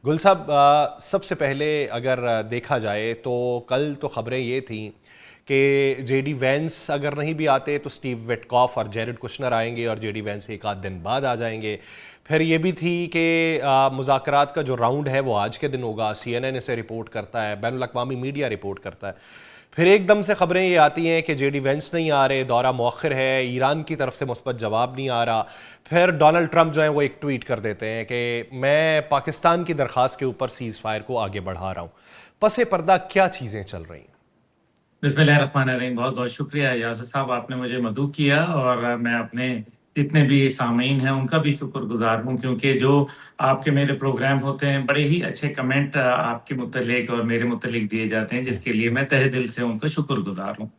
गुल साहब, सबसे पहले अगर देखा जाए तो कल तो खबरें ये थीं कि जेडी वैंस अगर नहीं भी आते तो स्टीव विटकॉफ और जेरेड कुशनर आएंगे और जेडी वैंस एक आध दिन बाद आ जाएंगे। फिर ये भी थी कि मुज़ाकरात का जो राउंड है वो आज के दिन होगा। CNN इसे रिपोर्ट करता है, बैनुल अक़वामी मीडिया रिपोर्ट करता है। फिर एकदम से खबरें ये आती हैं कि जेडी वेंस नहीं आ रहे, दौरा मौखर है, ईरान की तरफ से मुस्बत जवाब नहीं आ रहा। फिर डोनाल्ड ट्रंप जो है वो एक ट्वीट कर देते हैं कि मैं पाकिस्तान की दरख्वास्त के ऊपर सीज़ फायर को आगे बढ़ा रहा हूँ। पसे पर्दा क्या चीज़ें चल रही हैं? बिस्मिल्लाहिर्रहमानिर्रहीम। बहुत बहुत शुक्रिया यासर साहब, आपने मुझे मदऊ किया। और मैं अपने जितने भी सामीन हैं उनका भी शुक्रगुजार हूँ, क्योंकि जो आपके मेरे प्रोग्राम होते हैं बड़े ही अच्छे कमेंट आपके मुतल्लिक और मेरे मुतल्लिक दिए जाते हैं, जिसके लिए मैं तहे दिल से उनका शुक्रगुजार हूँ।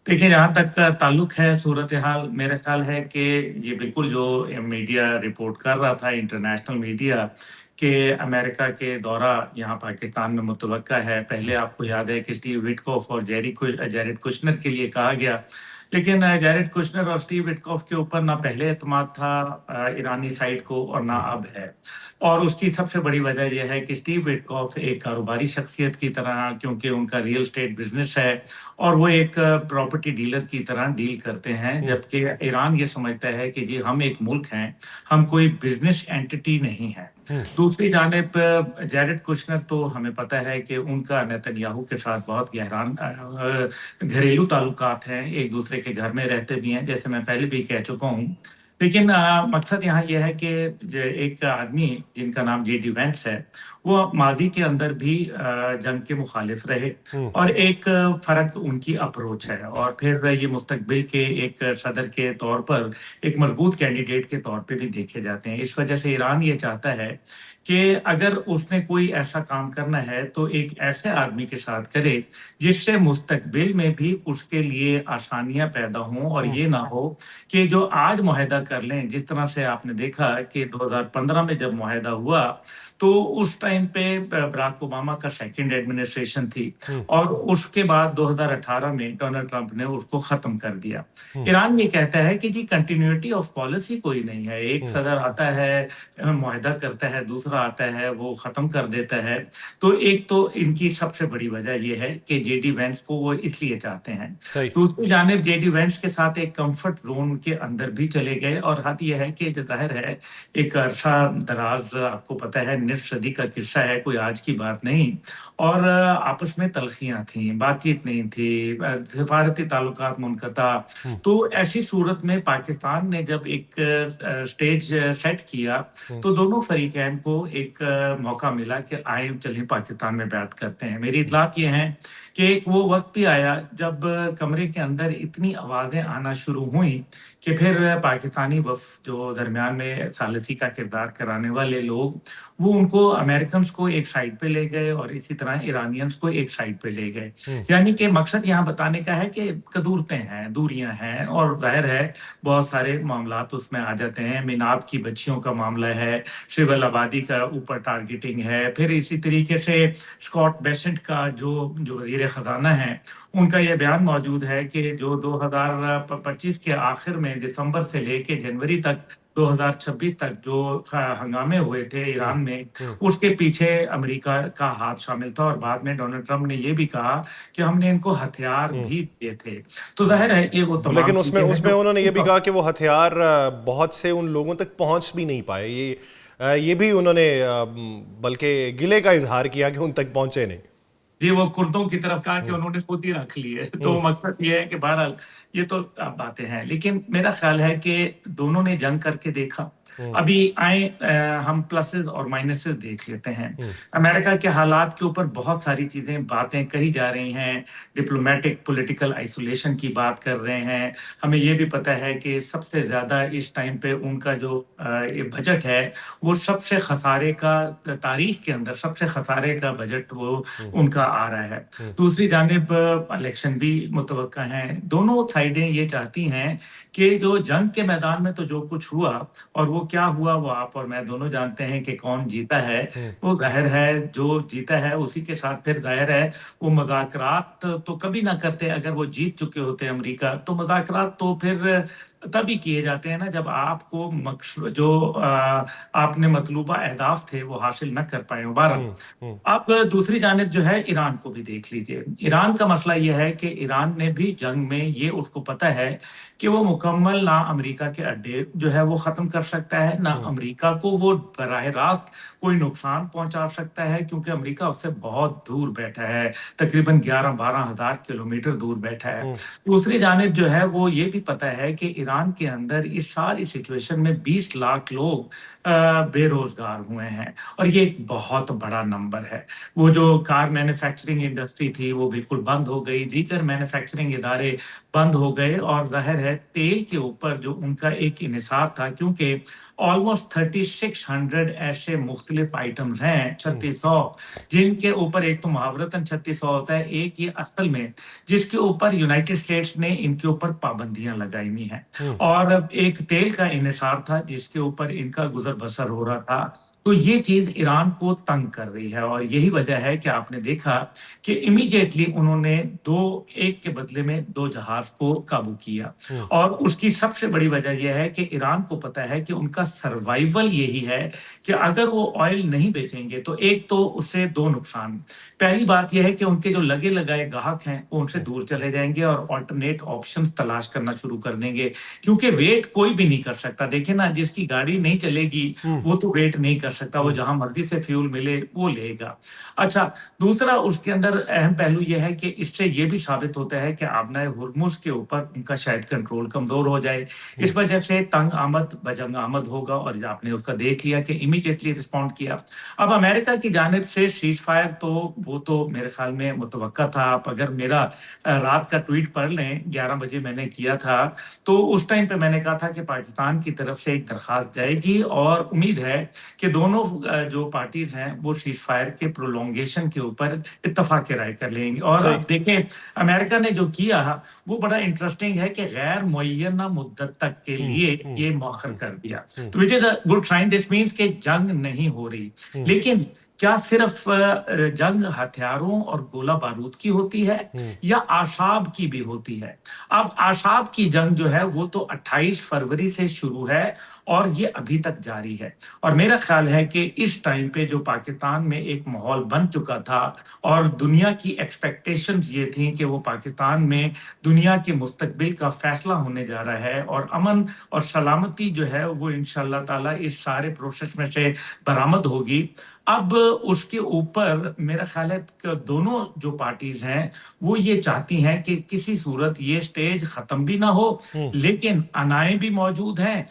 देखिए, जहाँ तक ताल्लुक है सूरत हाल, मेरा ख्याल है कि ये बिल्कुल जो मीडिया रिपोर्ट कर रहा था, इंटरनेशनल मीडिया, कि अमेरिका के दौरा यहाँ पाकिस्तान में मुतवक्का है। पहले आपको याद है कि स्टीव विटकॉफ और जेरेड कुशनर के लिए कहा गया, लेकिन जेरेड कुशनर और स्टीव विटकॉफ के ऊपर ना पहले एतमाद था ईरानी साइड को, और ना अब है। और उसकी सबसे बड़ी वजह यह है कि स्टीव विटकॉफ एक कारोबारी शख्सियत की तरह, क्योंकि उनका रियल एस्टेट बिजनेस है और वो एक प्रॉपर्टी डीलर की तरह डील करते हैं, जबकि ईरान ये समझता है कि जी हम एक मुल्क हैं, हम कोई बिजनेस एंटिटी नहीं है। दूसरी जानिब जेरेड कुशनर, तो हमें पता है कि उनका नेतन्याहू के साथ बहुत घरेलू ताल्लुकात हैं, एक दूसरे के घर में रहते भी हैं, जैसे मैं पहले भी कह चुका हूँ। लेकिन मकसद यहाँ यह है कि एक आदमी जिनका नाम जेडी वेंस है, वो माजी के अंदर भी जंग के मुखालिफ रहे, और एक फ़र्क उनकी अप्रोच है, और फिर ये मुस्तकबिल के एक सदर के तौर पर एक मजबूत कैंडिडेट के तौर पे भी देखे जाते हैं। इस वजह से ईरान ये चाहता है कि अगर उसने कोई ऐसा काम करना है तो एक ऐसे आदमी के साथ करे जिससे मुस्तकबिल में भी उसके लिए आसानियाँ पैदा हों, और ये ना हो कि जो आज मुआहदा कर लें। जिस तरह से आपने देखा कि 2015 में जब मुआहदा हुआ, तो उस टाइम पे बराक ओबामा का सेकंड एडमिनिस्ट्रेशन थी, और उसके बाद 2018 में डोनाल्ड ट्रंप ने उसको खत्म कर दिया। ईरान ये कहता है कि जी कंटिन्यूटी ऑफ पॉलिसी कोई नहीं है, एक सदर आता है, मुआहदा करता है, दूसरा आता है, वो खत्म कर देता है। तो एक तो इनकी सबसे बड़ी वजह ये है कि जेडी वेंस को वो इसलिए चाहते हैं। सही। दूसरी जानिब जेडी वेंस के साथ एक कंफर्ट जोन के अंदर भी चले गए, और हद यह है कि जाहिर है एक अरसा दराज, आपको पता है, निस्फ सदी का किस्सा है, कोई आज की बात नहीं। और आपस में तलखियाँ थीं, बातचीत नहीं थी, सिफारती ताल्लुकात मुनक़ता। तो ऐसी सूरत में पाकिस्तान ने जब एक स्टेज सेट किया, तो दोनों फरीकैन को एक मौका मिला कि आए चलिए पाकिस्तान में बैत करते हैं। मेरी इत्तलात ये हैं कि एक वो वक़्त भी आया जब कमरे के अंदर इतनी आवाज़ें आना शुरू हुई कि फिर पाकिस्तानी वफ़द जो दरमियान में सालिसी का किरदार कराने वाले लोग, वो उनको अमेरिकन्स को एक साइड पे ले गए और इसी तरह ईरानियंस को एक साइड पे ले गए। यानी कि मकसद यहाँ बताने का है कि कदूरतें हैं, दूरियाँ हैं, और ज़ाहिर है बहुत सारे मामलात उसमें आ जाते हैं। मिनाब की बच्चियों का मामला है, सिविल आबादी का ऊपर टारगेटिंग है, फिर इसी तरीके से स्कॉट बेसेंट का जो वज़ीर ख़ज़ाना है, उनका ये बयान मौजूद है कि जो 2025 के आखिर में दिसंबर से लेके जनवरी तक 2026 तक जो हंगामे हुए थे ईरान में, उसके पीछे अमेरिका का हाथ शामिल था, और बाद में डोनाल्ड ट्रंप ने ये भी कहा कि हमने इनको हथियार भी दिए थे। तो जाहिर है ये वो तमाम लेकिन उसमें चीजें हैं उसमें जो उन्होंने ये भी कहा कि वो हथियार बहुत से उन लोगों तक पहुंच भी नहीं पाए। ये भी उन्होंने बल्कि गिले का इजहार किया कि उन तक पहुंचे नहीं। जी, वो कुर्दों की तरफ कहा कि उन्होंने खुद ही रख लिए। तो मकसद ये है कि बहरहाल ये तो बातें हैं, लेकिन मेरा ख्याल है कि दोनों ने जंग करके देखा। अभी आए हम प्लसेस और माइनसेस देख लेते हैं। अमेरिका के हालात के ऊपर बहुत सारी चीज़ें, बातें कही जा रही हैं। डिप्लोमैटिक पॉलिटिकल आइसोलेशन की बात कर रहे हैं। हमें ये भी पता है कि सबसे ज़्यादा इस टाइम पे उनका जो ये बजट है, वो सबसे खसारे का, तारीख के अंदर सबसे खसारे का बजट वो उनका आ रहा है। दूसरी जानिब इलेक्शन भी मुतवक्का हैं। दोनों साइडें ये चाहती हैं कि जो जंग के मैदान में तो जो कुछ हुआ, और वो क्या हुआ वो आप और मैं दोनों जानते हैं कि कौन जीता है। वो ज़ाहिर है जो जीता है उसी के साथ फिर ज़ाहिर है वो मुज़ाकरात तो कभी ना करते। अगर वो जीत चुके होते अमेरिका, तो मुज़ाकरात तो फिर तभी किए जाते हैं ना जब आपको जो आपने मतलूबा अहदाफ थे वो हासिल न कर पाए हो। बहरहाल, हम्म। हम्म। अब दूसरी जानिब जो है ईरान को भी देख लीजिए। ईरान का मसला ये है कि ईरान ने भी जंग में ये उसको पता है कि वो मुकम्मल ना अमेरिका के अड्डे जो है वो ख़त्म कर सकता है, ना हम्म। अमेरिका को वो बराह रास्त कोई नुकसान पहुंचा सकता है, क्योंकि अमेरिका उससे बहुत दूर बैठा है, तकरीबन 11-12 हज़ार किलोमीटर दूर बैठा है। हम्म। दूसरी जानिब जो है वो ये भी पता है कि ईरान के अंदर इस सारी सिचुएशन में 20 लाख लोग बेरोज़गार हुए हैं और ये एक बहुत बड़ा नंबर है। वो जो कार मैन्युफैक्चरिंग इंडस्ट्री थी वो बिल्कुल बंद हो गई, दीगर मैन्युफैक्चरिंग इदारे बंद हो गए और ज़ाहिर है तेल के ऊपर जो उनका एक इन्हिसार था, क्योंकि ऑलमोस्ट 3600 ऐसे मुख्तलिफ आइटम्स हैं, हम्म। 3600, जिनके ऊपर एक तो मुहावरतन 3600 होता है, एक ये असल में जिसके ऊपर यूनाइटेड स्टेट्स ने इनके ऊपर पाबंदियां लगाई हुई हैं। हम्म। और अब एक तेल का इन्हिसार था जिसके ऊपर इनका गुजर बसर हो रहा था। तो ये चीज ईरान को तंग कर रही है और यही वजह है कि आपने देखा कि इमीडिएटली उन्होंने दो एक के बदले में दो जहाज को काबू किया। हम्म। और उसकी सबसे बड़ी वजह यह है कि ईरान को पता है कि उनका सर्वाइवल यही है कि अगर वो ऑयल नहीं बेचेंगे तो एक तो उससे दो नुकसान। पहली बात यह है कि उनके जो लगे लगाए ग्राहक हैं वो उनसे दूर चले जाएंगे और ऑल्टरनेट ऑप्शंस तलाश करना शुरू कर देंगे, क्योंकि वेट कोई भी नहीं कर सकता। देखिए ना, जिसकी गाड़ी नहीं चलेगी हम्म। वो तो वेट नहीं कर सकता, वो हम्म। जहां मर्जी से फ्यूल मिले वो लेगा। अच्छा, दूसरा उसके अंदर अहम पहलू यह है कि इससे ये भी साबित होता है कि आबनाए हुर्मुज के ऊपर उनका शायद कंट्रोल कमजोर हो जाए। हम्म। इस वजह से तंग आमद बजंग आमद होगा और आपने उसका देख लिया कि इमीडिएटली रिस्पॉन्ड किया। अब अमेरिका की जानिब से सीज फायर तो वो तो मेरे ख्याल में मुतवक्का था। आप अगर मेरा रात का ट्वीट पढ़ लें, 11 बजे मैंने किया था, तो उस टाइम पे मैंने कहा था कि पाकिस्तान की तरफ से एक दरखास्त जाएगी और उम्मीद है कि दोनों जो पार्टीज हैं वो सीज फायर के प्रोलोंगेशन के ऊपर इत्तफाक राय कर लेंगे। और सही। अब देखें, अमेरिका ने जो किया वो बड़ा इंटरेस्टिंग है कि गैर मुअय्यना मुद्दत तक के हम्म। लिए हम्म। ये मौखर हम्म। कर दिया। हम्म। तो which is a good sign. This means कि जंग नहीं हो रही। हम्म। लेकिन क्या सिर्फ जंग हथियारों और गोला बारूद की होती है हम्म। या आशाब की भी होती है? अब आशाब की जंग जो है वो तो 28 फरवरी से शुरू है और ये अभी तक जारी है। और मेरा ख्याल है कि इस टाइम पे जो पाकिस्तान में एक माहौल बन चुका था और दुनिया की एक्सपेक्टेशंस ये थी कि वो पाकिस्तान में दुनिया के मुस्तकबिल का फैसला होने जा रहा है और अमन और सलामती जो है वो इंशाल्लाह ताला इस सारे प्रोसेस में से बरामद होगी। अब उसके ऊपर मेरा ख्याल है कि दोनों जो पार्टीज हैं वो ये चाहती हैं कि किसी सूरत ये स्टेज खत्म भी ना हो, हम्म। लेकिन अनाएं भी मौजूद हैं